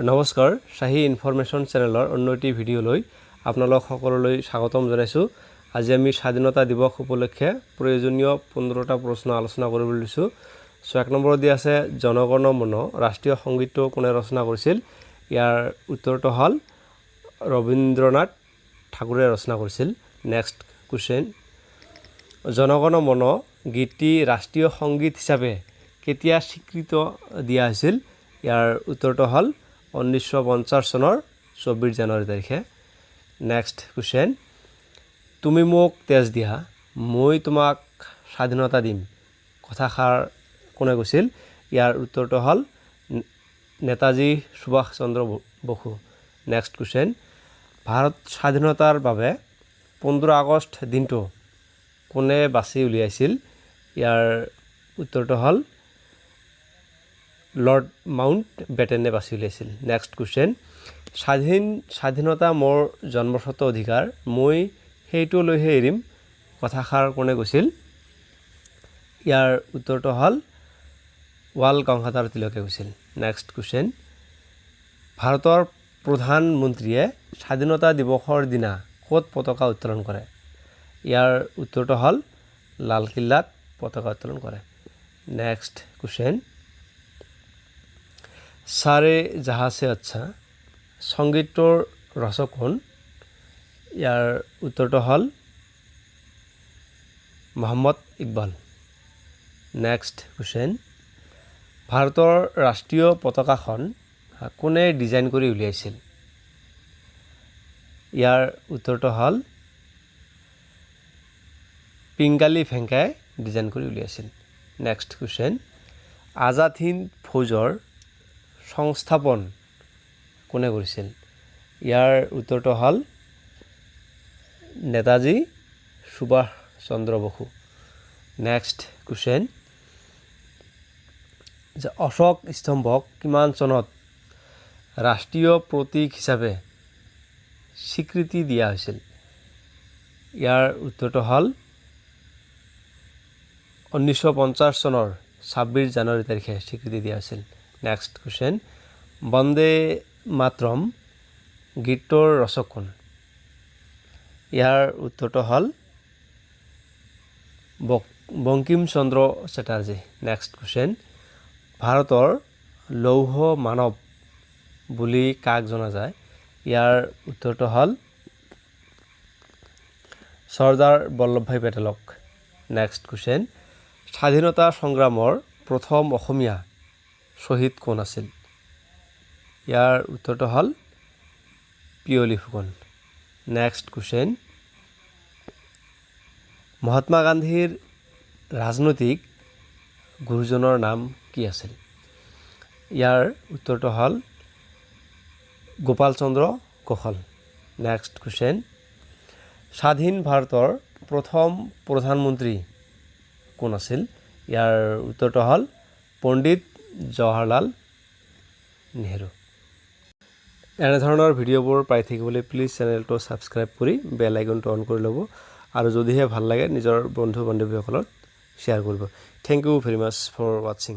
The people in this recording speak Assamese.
নমস্কাৰ শাহী ইনফৰমেশ্যন চেনেলৰ অন্যটি ভিডিঅ'লৈ আপোনালোক সকলোলৈ স্বাগতম জনাইছোঁ। আজি আমি স্বাধীনতা দিৱস উপলক্ষে প্ৰয়োজনীয় 15টা প্ৰশ্ন আলোচনা কৰিবলৈ লৈছোঁ। সো 1 নম্বৰত দিয়া আছে জনগণ মন ৰাষ্ট্ৰীয় সংগীতটো কোনে ৰচনা কৰিছিল? ইয়াৰ উত্তৰটো হ'ল ৰবীন্দ্ৰনাথ ঠাকুৰে ৰচনা কৰিছিল। নেক্সট কোৱেশ্চন, জনগণ মন গীতটি ৰাষ্ট্ৰীয় সংগীত হিচাপে কেতিয়া স্বীকৃত দিয়া হৈছিল? ইয়াৰ উত্তৰটো হ'ল 1950 চনৰ 24 জানুৱাৰী তাৰিখে। নেক্সট কোৱেশ্চন, তুমি মোক তেজ দিয়া মই তোমাক স্বাধীনতা দিম কথাষাৰ কোনে কৈছিল? ইয়াৰ উত্তৰটো হ'ল নেতাজী সুভাষ চন্দ্ৰ বসু। নেক্সট কোৱেশ্চন, ভাৰত স্বাধীনতাৰ বাবে 15 আগষ্ট দিনটো কোনে বাছি উলিয়াইছিল? ইয়াৰ উত্তৰটো হ'ল লৰ্ড মাউণ্ট বেটেনে বাছি উলিয়াইছিল। নেক্সট কোৱেশ্চন, স্বাধীনতা মোৰ জন্মস্বত্ব অধিকাৰ মই সেইটো লৈহে এৰিম কথাষাৰ কোনে কৈছিল? ইয়াৰ উত্তৰটো হ'ল ৱাল গংগাধৰ তিলকে কৈছিল। নেক্সট কোৱেশ্চন, ভাৰতৰ প্ৰধানমন্ত্ৰীয়ে স্বাধীনতা দিৱসৰ দিনা ক'ত পতাকা উত্তোলন কৰে? ইয়াৰ উত্তৰটো হ'ল লালকিল্লাত পতাকা উত্তোলন কৰে। নেক্সট কোৱেশ্চন, সাৰে জাহা সে আচ্ছা সংগীতটোৰ ৰচক কোন? ইয়াৰ উত্তৰটো হ'ল মহম্মদ ইকবাল। নেক্সট কোৱেশ্চন, ভাৰতৰ ৰাষ্ট্ৰীয় পতাকাখন কোনে ডিজাইন কৰি উলিয়াইছিল? ইয়াৰ উত্তৰটো হ'ল পিংগালী ভেংকাই ডিজাইন কৰি উলিয়াইছিল। নেক্সট কোৱেশ্চন, আজাদ হিন্দ ফৌজৰ সংস্থাপন কোনে কৰিছিল? ইয়াৰ উত্তৰটো হ'ল নেতাজী সুভাষ চন্দ্ৰ বসু। নেক্সট কোৱেশ্চন, যে অশোক স্তম্ভক কিমান চনত ৰাষ্ট্ৰীয় প্ৰতীক হিচাপে স্বীকৃতি দিয়া হৈছিল? ইয়াৰ উত্তৰটো হ'ল 1950 চনৰ 26 জানুৱাৰী তাৰিখে স্বীকৃতি দিয়া হৈছিল। নেক্সট কোৱেশ্চন, বন্দে মাতৰম গীতটোৰ ৰচক কোন? ইয়াৰ উত্তৰটো হ'ল বংকিম চন্দ্ৰ চেটাৰ্জী। নেক্সট কোৱেশ্চন, ভাৰতৰ লৌহ মানৱ বুলি কাক জনা যায়? ইয়াৰ উত্তৰটো হ'ল চৰ্দাৰ বল্লভভাই পেটেলক। নেক্সট কোৱেশ্চন, স্বাধীনতা সংগ্ৰামৰ প্ৰথম অসমীয়া শ্বহীদ কোন আছিল? ইয়াৰ উত্তৰটো হ'ল পিয়লি ফুকন। নেক্সট কোৱেশ্চন, মহাত্মা গান্ধীৰ ৰাজনৈতিক গুৰুজনৰ নাম কি আছিল? ইয়াৰ উত্তৰটো হ'ল গোপাল চন্দ্ৰ গোখল। নেক্সট কোৱেশ্চন, স্বাধীন ভাৰতৰ প্ৰথম প্ৰধানমন্ত্ৰী কোন আছিল? ইয়াৰ উত্তৰটো হ'ল পণ্ডিত জৱাহৰলাল নেহেৰু। এনেধৰণৰ ভিডিঅ'বোৰ পাই থাকিবলৈ প্লিজ চেনেলটো ছাবস্ক্ৰাইব কৰি বেল আইকনটো অন কৰি ল'ব আৰু যদিহে ভাল লাগে নিজৰ বন্ধু বান্ধৱীসকলত শ্বেয়াৰ কৰিব। Thank you very much for ৱাটছিং।